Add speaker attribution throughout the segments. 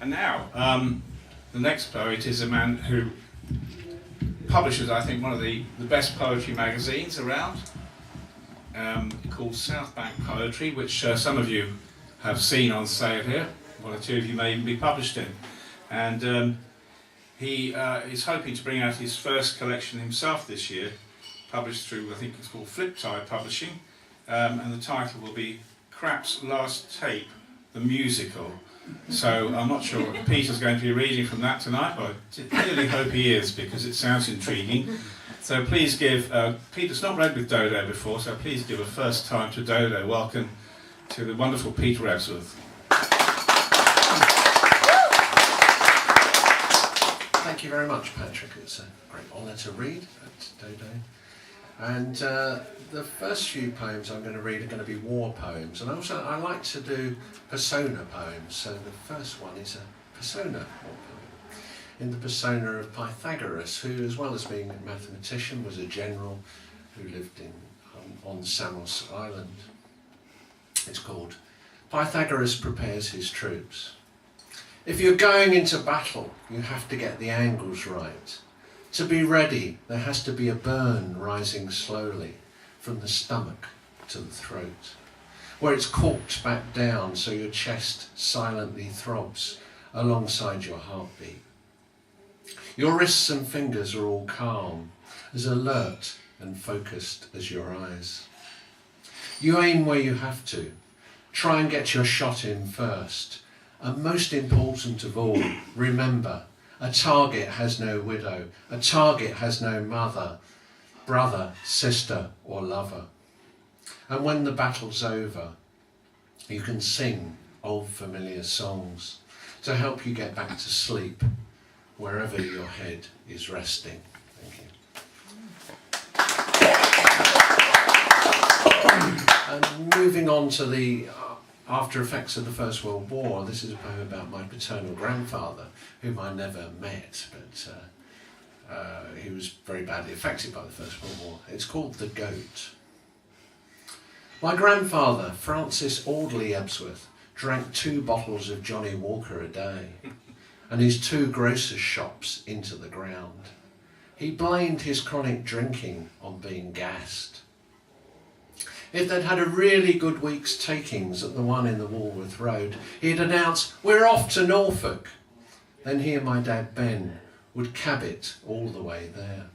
Speaker 1: And now, the next poet is a man who publishes, I think, one of the best poetry magazines around, called South Bank Poetry, which some of you have seen on sale here. One or two of you may even be published in. And he is hoping to bring out his first collection himself this year, published through, I think it's called Fliptide Publishing, and the title will be Crap's Last Tape, the Musical. So I'm not sure what Peter's going to be reading from that tonight, but I really hope he is, because it sounds intriguing. So please give, Peter's not read with Dodo before, so please give a first time to Dodo. Welcome to the wonderful Peter Ebsworth.
Speaker 2: Thank you very much, Patrick. It's a great honour to read at Dodo. And the first few poems I'm going to read are going to be war poems, and also I like to do persona poems. So the first one is a persona war poem, in the persona of Pythagoras, who, as well as being a mathematician, was a general who lived on Samos Island. It's called Pythagoras Prepares His Troops. If you're going into battle, you have to get the angles right. To be ready, there has to be a burn rising slowly from the stomach to the throat, where it's corked back down so your chest silently throbs alongside your heartbeat. Your wrists and fingers are all calm, as alert and focused as your eyes. You aim where you have to. Try and get your shot in first. And most important of all, remember, a target has no widow, a target has no mother, brother, sister or lover. And when the battle's over, you can sing old familiar songs to help you get back to sleep wherever your head is resting. Thank you. And moving on to the after effects of the First World War, this is a poem about my paternal grandfather, whom I never met, but he was very badly affected by the First World War. It's called The Goat. My grandfather, Francis Audley Ebsworth, drank 2 bottles of Johnny Walker a day, and his 2 grocer's shops into the ground. He blamed his chronic drinking on being gassed. If they'd had a really good week's takings at the one in the Walworth Road, he'd announce, "We're off to Norfolk." Then he and my dad Ben would cab it all the way there.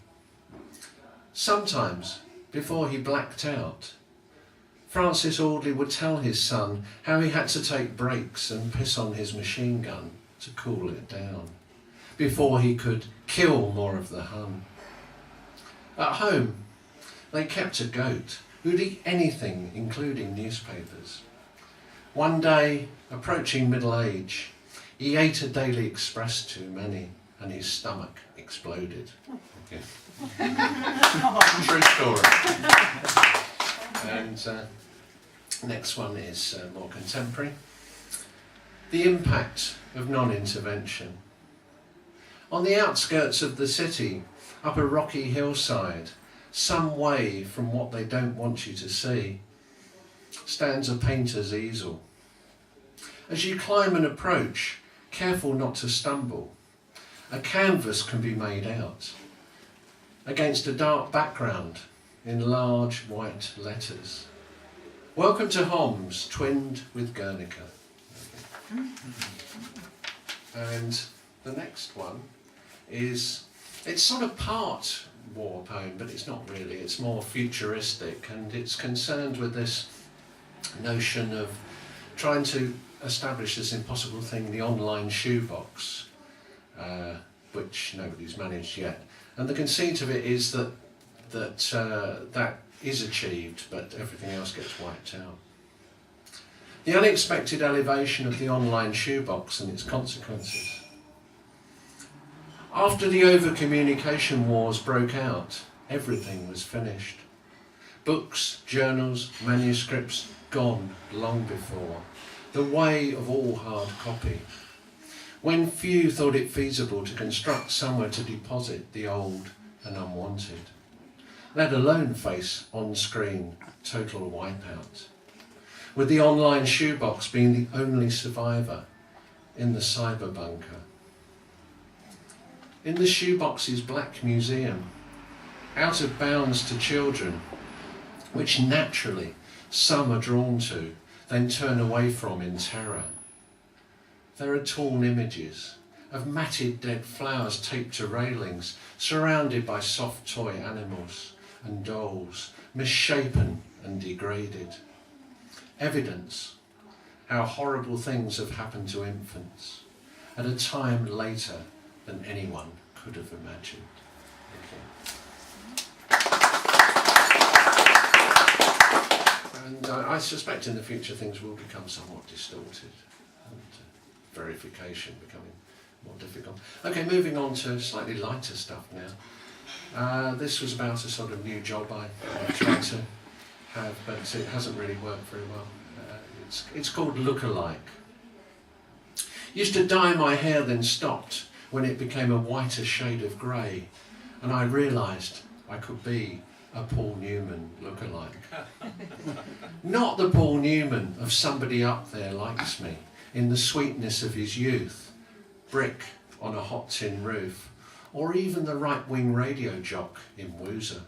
Speaker 2: Sometimes, before he blacked out, Francis Audley would tell his son how he had to take breaks and piss on his machine gun to cool it down, before he could kill more of the Hun. At home, they kept a goat who'd eat anything, including newspapers. One day, approaching middle age, he ate a Daily Express too many, and his stomach exploded. Okay. True story. And next one is more contemporary. The impact of non-intervention. On the outskirts of the city, up a rocky hillside, some way from what they don't want you to see, stands a painter's easel. As you climb and approach, careful not to stumble, a canvas can be made out against a dark background in large white letters. Welcome to Homs, twinned with Guernica. And the next one is, it's sort of part war poem, but it's not really, it's more futuristic, and it's concerned with this notion of trying to establish this impossible thing, the online shoebox, which nobody's managed yet. And the conceit of it is that is achieved, but everything else gets wiped out. The unexpected elevation of the online shoebox and its consequences. After the over-communication wars broke out, everything was finished. Books, journals, manuscripts, gone long before. The way of all hard copy. When few thought it feasible to construct somewhere to deposit the old and unwanted, let alone face on-screen total wipeout. With the online shoebox being the only survivor in the cyber bunker. In the shoebox's black museum, out of bounds to children, which naturally some are drawn to, then turn away from in terror. There are torn images of matted dead flowers taped to railings, surrounded by soft toy animals and dolls, misshapen and degraded. Evidence how horrible things have happened to infants at a time later than anyone could have imagined. And I suspect in the future things will become somewhat distorted and verification becoming more difficult. Okay, moving on to slightly lighter stuff now. This was about a sort of new job I tried to have, but it hasn't really worked very well. It's called Lookalike. Used to dye my hair, then stopped when it became a whiter shade of grey, and I realised I could be a Paul Newman lookalike. Not the Paul Newman of Somebody Up There Likes Me, in the sweetness of his youth, brick on a hot tin roof, or even the right-wing radio jock in Woozer.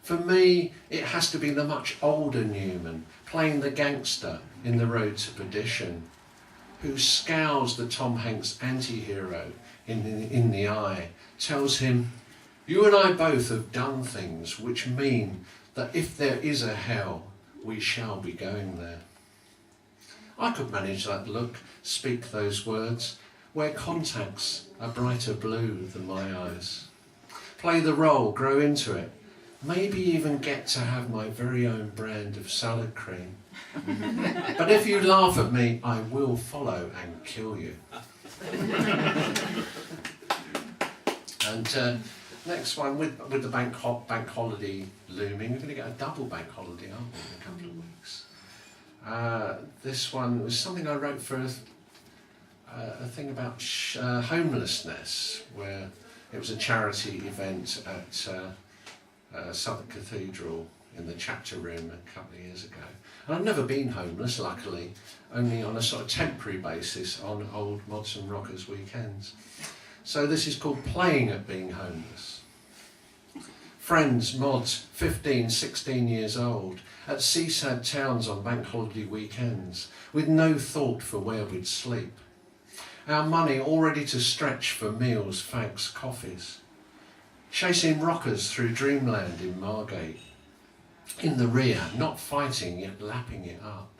Speaker 2: For me, it has to be the much older Newman, playing the gangster in The Road to Perdition, who scowls the Tom Hanks anti-hero in the eye, tells him, "You and I both have done things which mean that if there is a hell, we shall be going there." I could manage that look, speak those words, wear contacts a brighter blue than my eyes, play the role, grow into it, maybe even get to have my very own brand of salad cream. But if you laugh at me, I will follow and kill you. And next one, with the bank holiday looming, we're going to get a double bank holiday, aren't we, in a couple of weeks. This one was something I wrote for a thing about homelessness, where it was a charity event at Southwark Cathedral in the chapter room a couple of years ago. And I've never been homeless, luckily, only on a sort of temporary basis on old Mods and Rockers weekends. So this is called Playing at Being Homeless. Friends, mods, 15, 16 years old, at seaside towns on bank holiday weekends, with no thought for where we'd sleep. Our money all ready to stretch for meals, fags, coffees. Chasing rockers through dreamland in Margate. In the rear, not fighting, yet lapping it up.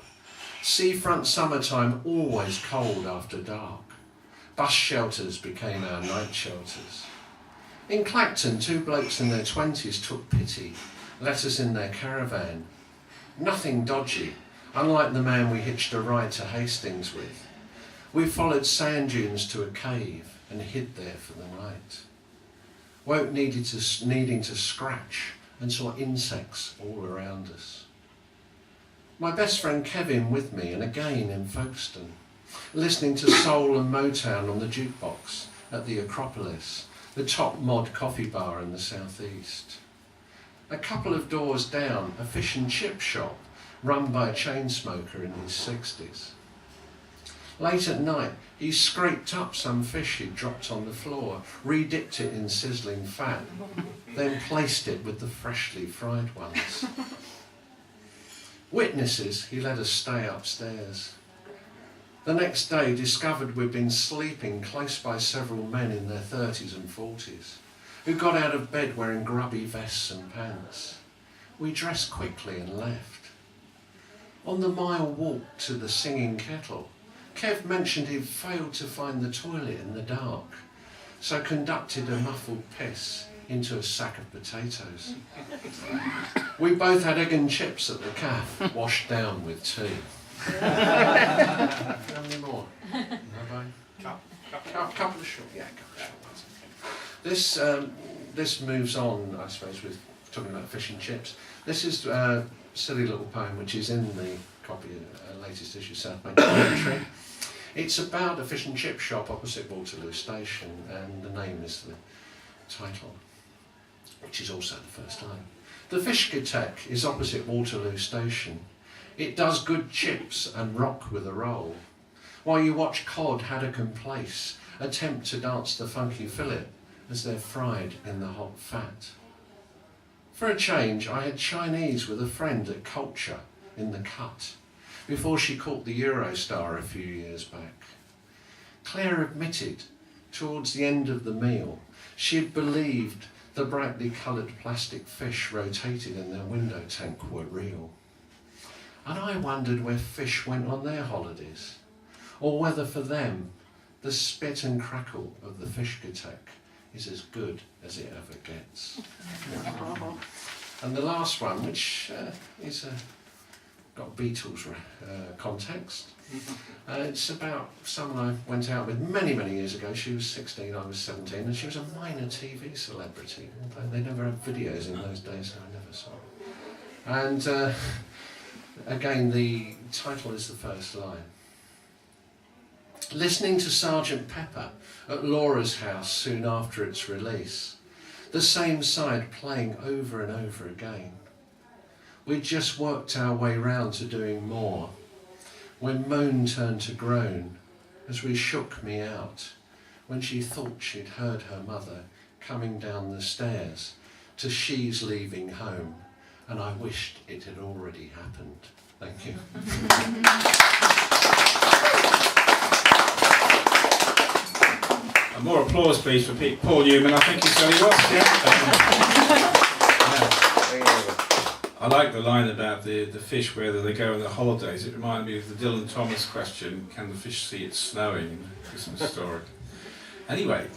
Speaker 2: Seafront summertime, always cold after dark. Bus shelters became our night shelters. In Clacton, two blokes in their 20s took pity, let us in their caravan. Nothing dodgy, unlike the man we hitched a ride to Hastings with. We followed sand dunes to a cave and hid there for the night. Woke needing to scratch and saw insects all around us. My best friend Kevin with me, and again in Folkestone, listening to soul and Motown on the jukebox at the Acropolis, the top mod coffee bar in the southeast. A couple of doors down, a fish and chip shop run by a chain smoker in his 60s. Late at night, he scraped up some fish he'd dropped on the floor, re-dipped it in sizzling fat, then placed it with the freshly fried ones. Witnesses, he let us stay upstairs. The next day, discovered we'd been sleeping close by several men in their 30s and 40s, who got out of bed wearing grubby vests and pants. We dressed quickly and left. On the mile walk to the Singing Kettle, Kev mentioned he'd failed to find the toilet in the dark, so conducted a muffled piss into a sack of potatoes. We both had egg and chips at the cafe, washed down with tea. How many more? Have I? Couple of short. Yeah, couple of short ones. This moves on, I suppose, with talking about fish and chips. This is a silly little poem which is in the copy of latest issue South Bank Poetry. It's about a fish and chip shop opposite Waterloo Station, and the name is the title, which is also the first line. The Fishkitech is opposite Waterloo Station. It does good chips and rock with a roll. while you watch cod haddock and plaice attempt to dance the funky fillet as they're fried in the hot fat. For a change, I had Chinese with a friend at Culture in the Cut, before she caught the Eurostar a few years back. Claire admitted, towards the end of the meal, she had believed the brightly coloured plastic fish rotated in their window tank were real. And I wondered where fish went on their holidays, or whether for them the spit and crackle of the fishkotek is as good as it ever gets. And the last one, which is got Beatles context. It's about someone I went out with many, many years ago. She was 16, I was 17, and she was a minor TV celebrity. Although they never had videos in those days, so I never saw it. And again, the title is the first line. Listening to Sergeant Pepper at Laura's house soon after its release, the same side playing over and over again. We'd just worked our way round to doing more, when moan turned to groan as we shook me out, when she thought she'd heard her mother coming down the stairs to she's leaving home, and I wished it had already happened. Thank you.
Speaker 1: And more applause, please, for Paul Newman. I think he said he was. Yeah. I like the line about the fish, whether they go on their holidays. It reminded me of the Dylan Thomas question, can the fish see it snowing in the Christmas story? Anyway,